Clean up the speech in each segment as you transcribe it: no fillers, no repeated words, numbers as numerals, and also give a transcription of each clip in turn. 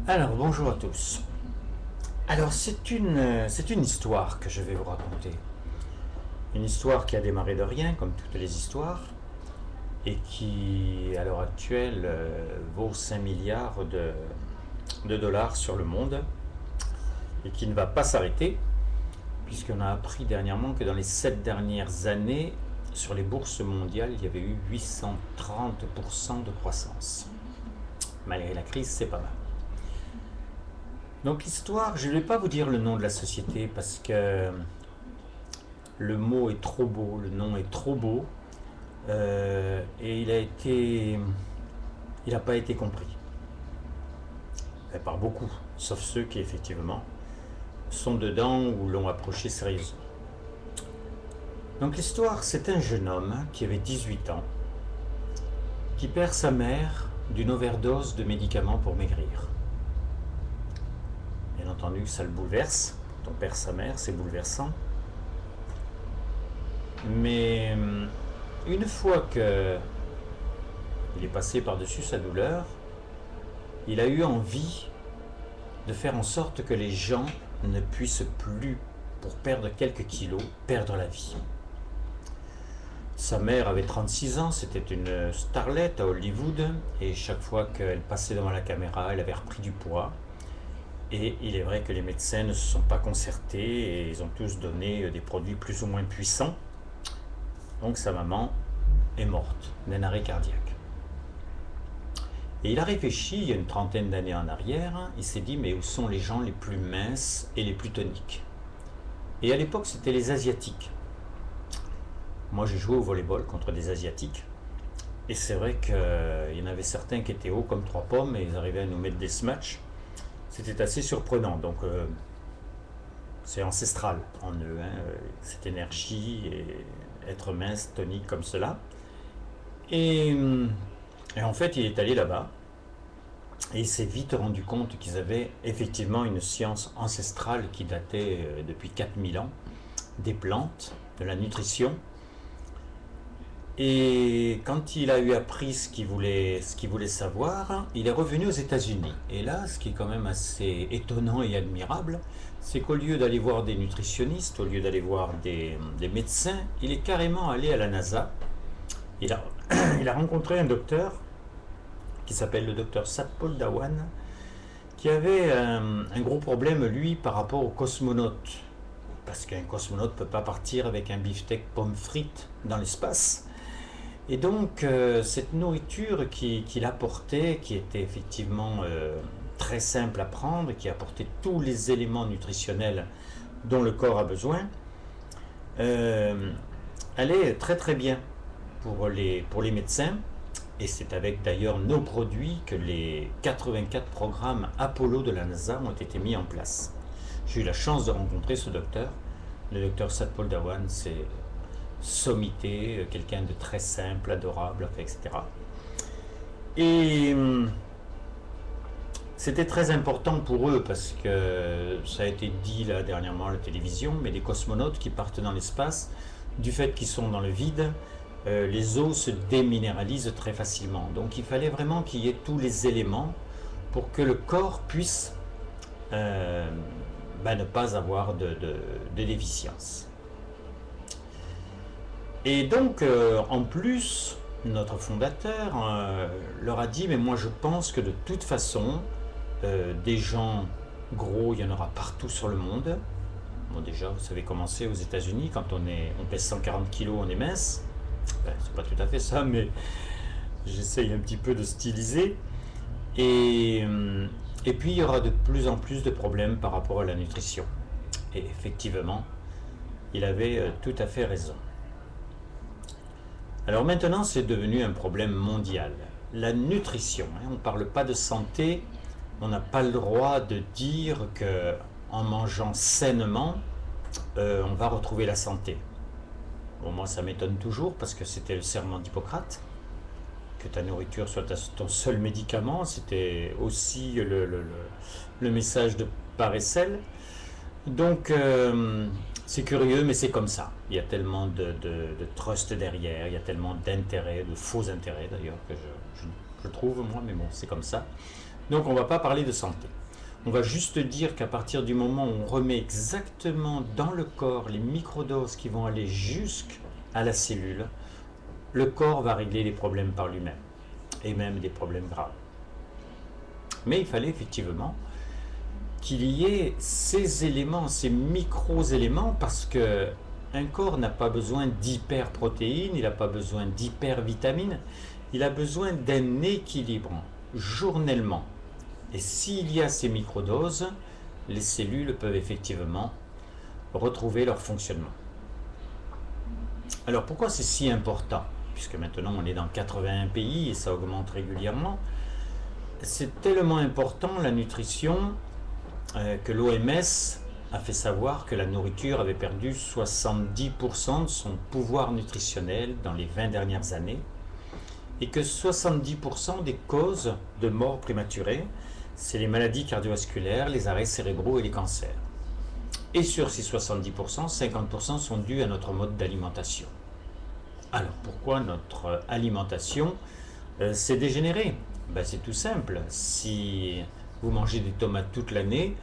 Alors, bonjour à tous. Alors, c'est une histoire que je vais vous raconter. Une histoire qui a démarré de rien, comme toutes les histoires, et qui, à l'heure actuelle, vaut 5 milliards de dollars sur le monde, et qui ne va pas s'arrêter, puisqu'on a appris dernièrement que dans les 7 dernières années, sur les bourses mondiales, il y avait eu 830% de croissance. Malgré la crise, c'est pas mal. Donc l'histoire, je ne vais pas vous dire le nom de la société parce que le mot est trop beau, le nom est trop beau, et il n'a pas été compris. Enfin, par beaucoup, sauf ceux qui effectivement sont dedans ou l'ont approché sérieusement. Donc l'histoire, c'est un jeune homme qui avait 18 ans, qui perd sa mère d'une overdose de médicaments pour maigrir. Bien entendu, ça le bouleverse. Quand on perd sa mère, c'est bouleversant. Mais une fois que il est passé par-dessus sa douleur, il a eu envie de faire en sorte que les gens ne puissent plus, pour perdre quelques kilos, perdre la vie. Sa mère avait 36 ans, c'était une starlette à Hollywood, et chaque fois qu'elle passait devant la caméra, elle avait repris du poids. Et il est vrai que les médecins ne se sont pas concertés et ils ont tous donné des produits plus ou moins puissants. Donc sa maman est morte d'un arrêt cardiaque. Et il a réfléchi il y a une trentaine d'années en arrière, il s'est dit mais où sont les gens les plus minces et les plus toniques? Et à l'époque c'était les Asiatiques. Moi j'ai joué au volleyball contre des Asiatiques. Et c'est vrai qu'il y en avait certains qui étaient hauts comme 3 pommes et ils arrivaient à nous mettre des smatchs. C'était assez surprenant. Donc c'est ancestral en eux, hein, cette énergie et être mince, tonique comme cela. Et en fait, il est allé là-bas et il s'est vite rendu compte qu'ils avaient effectivement une science ancestrale qui datait depuis 4000 ans, des plantes, de la nutrition. Et quand il a eu appris ce qu'il voulait savoir, il est revenu aux États-Unis. Et là, ce qui est quand même assez étonnant et admirable, c'est qu'au lieu d'aller voir des nutritionnistes, au lieu d'aller voir des médecins, il est carrément allé à la NASA. Il a, il a rencontré un docteur qui s'appelle le docteur Satpal Dhawan, qui avait un gros problème, lui, par rapport aux cosmonautes. Parce qu'un cosmonaute ne peut pas partir avec un beefsteak pomme frites dans l'espace. Et donc, cette nourriture qu'il apportait, qui était effectivement très simple à prendre, qui apportait tous les éléments nutritionnels dont le corps a besoin, allait très très bien pour les médecins. Et c'est avec d'ailleurs nos produits que les 84 programmes Apollo de la NASA ont été mis en place. J'ai eu la chance de rencontrer ce docteur. Le docteur Satpal Dhawan, c'est sommité, quelqu'un de très simple, adorable, etc. Et c'était très important pour eux parce que ça a été dit là dernièrement à la télévision, mais les cosmonautes qui partent dans l'espace, du fait qu'ils sont dans le vide, les eaux se déminéralisent très facilement. Donc il fallait vraiment qu'il y ait tous les éléments pour que le corps puisse ne pas avoir de déficience. Et donc, en plus, notre fondateur leur a dit, mais moi je pense que de toute façon, des gens gros, il y en aura partout sur le monde. Bon, déjà, vous savez comment c'est aux États-Unis, quand on pèse 140 kilos, on est mince. Ben, c'est pas tout à fait ça, mais j'essaye un petit peu de styliser. Et puis, il y aura de plus en plus de problèmes par rapport à la nutrition. Et effectivement, il avait tout à fait raison. Alors maintenant, c'est devenu un problème mondial. La nutrition, on ne parle pas de santé, on n'a pas le droit de dire qu'en mangeant sainement, on va retrouver la santé. Bon, moi, ça m'étonne toujours parce que c'était le serment d'Hippocrate, que ta nourriture soit ton seul médicament. C'était aussi le message de Paracel. Donc, c'est curieux, mais c'est comme ça. Il y a tellement de trust derrière, il y a tellement d'intérêts, de faux intérêts d'ailleurs, que je trouve, moi, mais bon, c'est comme ça. Donc on ne va pas parler de santé. On va juste dire qu'à partir du moment où on remet exactement dans le corps les microdoses qui vont aller jusqu'à la cellule, le corps va régler les problèmes par lui-même, et même des problèmes graves. Mais il fallait effectivement qu'il y ait ces éléments, ces micro-éléments, parce que un corps n'a pas besoin d'hyperprotéines, il n'a pas besoin d'hypervitamines, il a besoin d'un équilibre journellement. Et s'il y a ces microdoses, les cellules peuvent effectivement retrouver leur fonctionnement. Alors pourquoi c'est si important? Puisque maintenant on est dans 81 pays et ça augmente régulièrement. C'est tellement important la nutrition que l'OMS a fait savoir que la nourriture avait perdu 70% de son pouvoir nutritionnel dans les 20 dernières années et que 70% des causes de mort prématurée, c'est les maladies cardiovasculaires, les arrêts cérébraux et les cancers. Et sur ces 70%, 50% sont dus à notre mode d'alimentation. Alors pourquoi notre alimentation s'est dégénérée? C'est tout simple. Si vous mangez des tomates toute l'année,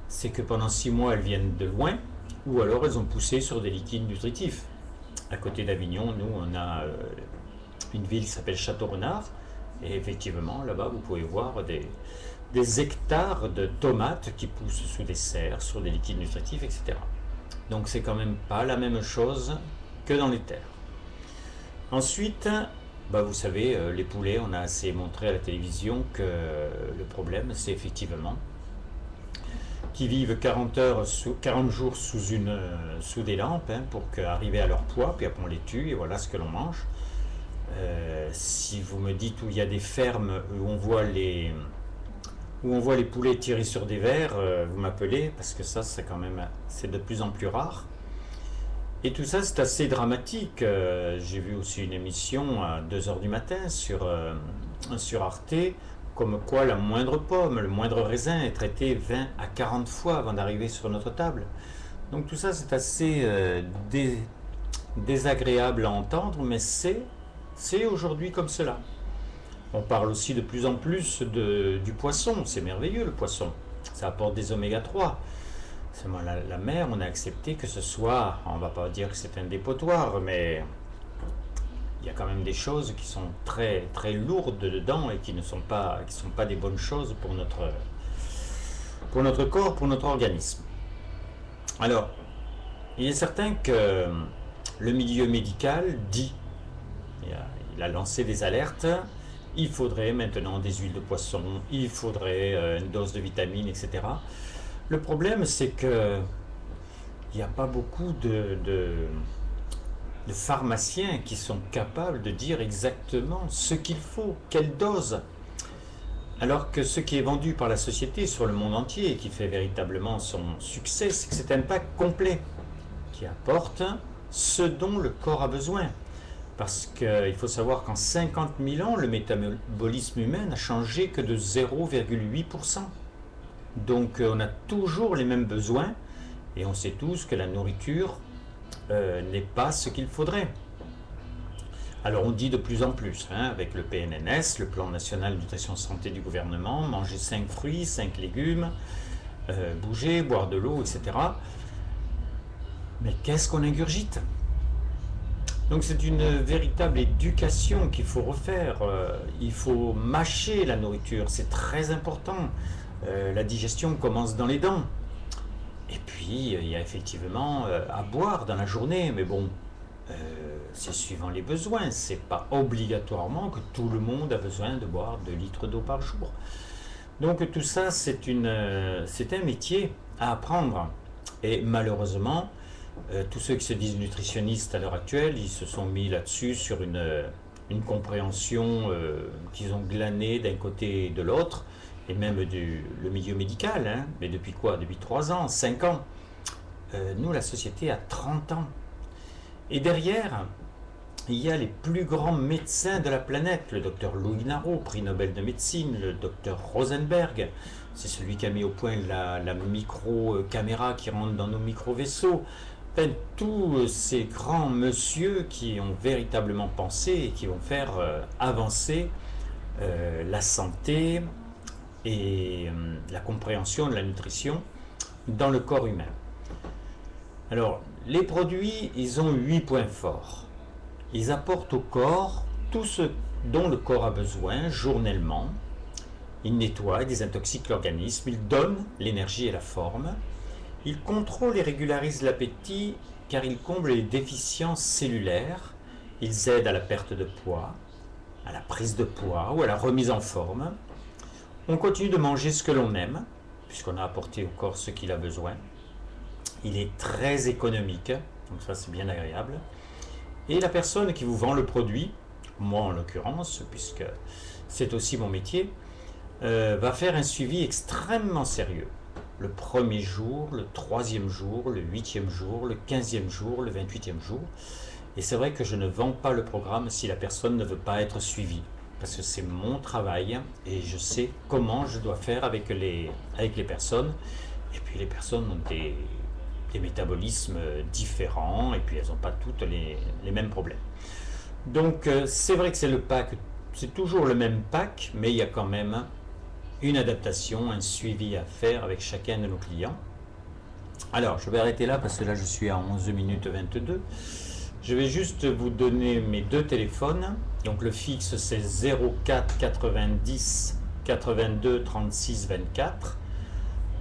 c'est que pendant 6 mois elles viennent de loin, ou alors elles ont poussé sur des liquides nutritifs. À côté d'Avignon, nous on a une ville qui s'appelle Château-Renard, et effectivement là-bas vous pouvez voir des hectares de tomates qui poussent sous des serres, sur des liquides nutritifs, etc. Donc c'est quand même pas la même chose que dans les terres. Ensuite, vous savez, les poulets, on a assez montré à la télévision que le problème, c'est effectivement qu'ils vivent 40 jours sous des lampes pour arriver à leur poids, puis après on les tue et voilà ce que l'on mange. Si vous me dites où il y a des fermes où on voit les poulets tirés sur des vers, vous m'appelez, parce que ça c'est de plus en plus rare. Et tout ça, c'est assez dramatique. J'ai vu aussi une émission à 2h du matin sur Arte, comme quoi la moindre pomme, le moindre raisin est traité 20 à 40 fois avant d'arriver sur notre table. Donc tout ça, c'est assez désagréable à entendre, mais c'est aujourd'hui comme cela. On parle aussi de plus en plus du poisson. C'est merveilleux le poisson. Ça apporte des oméga 3. Seulement la mer, on a accepté que ce soit, on ne va pas dire que c'est un dépotoir, mais il y a quand même des choses qui sont très, très lourdes dedans et qui ne sont pas des bonnes choses pour notre corps, pour notre organisme. Alors, il est certain que le milieu médical dit, il a lancé des alertes, il faudrait maintenant des huiles de poisson, il faudrait une dose de vitamines, etc. Le problème, c'est que il n'y a pas beaucoup de pharmaciens qui sont capables de dire exactement ce qu'il faut, quelle dose. Alors que ce qui est vendu par la société sur le monde entier et qui fait véritablement son succès, c'est que c'est un pack complet qui apporte ce dont le corps a besoin. Parce qu'il faut savoir qu'en 50 000 ans, le métabolisme humain n'a changé que de 0,8%. Donc on a toujours les mêmes besoins et on sait tous que la nourriture n'est pas ce qu'il faudrait. Alors on dit de plus en plus, avec le PNNS, le Plan National Nutrition Santé du gouvernement, manger 5 fruits, 5 légumes, bouger, boire de l'eau, etc. Mais qu'est-ce qu'on ingurgite? Donc c'est une véritable éducation qu'il faut refaire. Il faut mâcher la nourriture, c'est très important. La digestion commence dans les dents. Et puis, il y a effectivement à boire dans la journée, mais bon, c'est suivant les besoins. C'est pas obligatoirement que tout le monde a besoin de boire 2 litres d'eau par jour. Donc tout ça, c'est un métier à apprendre. Et malheureusement, tous ceux qui se disent nutritionnistes à l'heure actuelle, ils se sont mis là-dessus sur une compréhension qu'ils ont glanée d'un côté et de l'autre, et même le milieu médical, mais depuis quoi? Depuis 3 ans, 5 ans. Nous, la société a 30 ans. Et derrière, il y a les plus grands médecins de la planète, le docteur Louis Naro, prix Nobel de médecine, le docteur Rosenberg, c'est celui qui a mis au point la micro-caméra qui rentre dans nos micro-vaisseaux. Enfin, tous ces grands messieurs qui ont véritablement pensé et qui vont faire avancer la santé et la compréhension de la nutrition dans le corps humain. Alors, les produits, ils ont 8 points forts. Ils apportent au corps tout ce dont le corps a besoin journellement. Ils nettoient et désintoxiquent l'organisme, ils donnent l'énergie et la forme. Ils contrôlent et régularisent l'appétit car ils comblent les déficiences cellulaires. Ils aident à la perte de poids, à la prise de poids ou à la remise en forme. On continue de manger ce que l'on aime, puisqu'on a apporté au corps ce qu'il a besoin. Il est très économique, donc ça c'est bien agréable. Et la personne qui vous vend le produit, moi en l'occurrence, puisque c'est aussi mon métier, va faire un suivi extrêmement sérieux. Le premier jour, le troisième jour, le 8e jour, le 15e jour, le 28e jour. Et c'est vrai que je ne vends pas le programme si la personne ne veut pas être suivie. Parce que c'est mon travail et je sais comment je dois faire avec les personnes. Et puis les personnes ont des métabolismes différents et puis elles n'ont pas toutes les mêmes problèmes. Donc c'est vrai que c'est le pack, c'est toujours le même pack, mais il y a quand même une adaptation, un suivi à faire avec chacun de nos clients. Alors je vais arrêter là parce que là je suis à 11 minutes 22. Je vais juste vous donner mes deux téléphones. Donc le fixe c'est 04 90 82 36 24.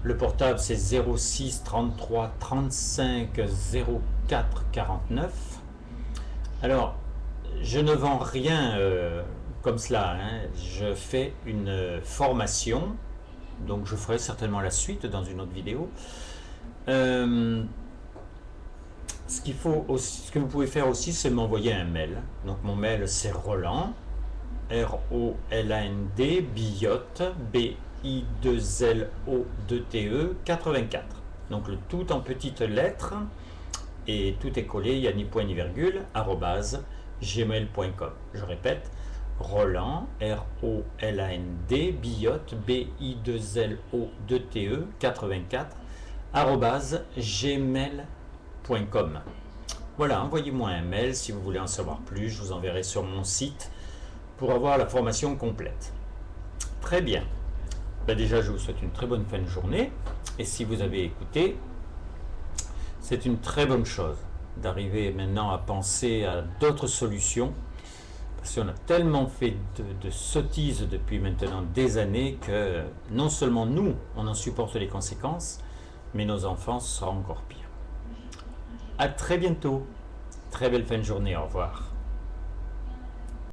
Le portable c'est 06 33 35 04 49. Alors je ne vends rien comme cela, hein. Je fais une formation, donc je ferai certainement la suite dans une autre vidéo. Ce que vous pouvez faire aussi, c'est m'envoyer un mail. Donc mon mail c'est Roland, R-O-L-A-N-D, Billotte, B-I-2-L-O-2-T-E, 84. Donc le tout en petites lettres, et tout est collé, il n'y a ni point ni virgule, @gmail.com. Je répète, Roland, R-O-L-A-N-D, Billotte, B-I-2-L-O-2-T-E, 84, @gmail.com. Voilà, envoyez-moi un mail si vous voulez en savoir plus, je vous enverrai sur mon site pour avoir la formation complète. Très bien. Ben déjà, je vous souhaite une très bonne fin de journée. Et si vous avez écouté, c'est une très bonne chose d'arriver maintenant à penser à d'autres solutions. Parce qu'on a tellement fait de sottises depuis maintenant des années que non seulement nous, on en supporte les conséquences, mais nos enfants, ce sera encore pire. À très bientôt. Très belle fin de journée. Au revoir.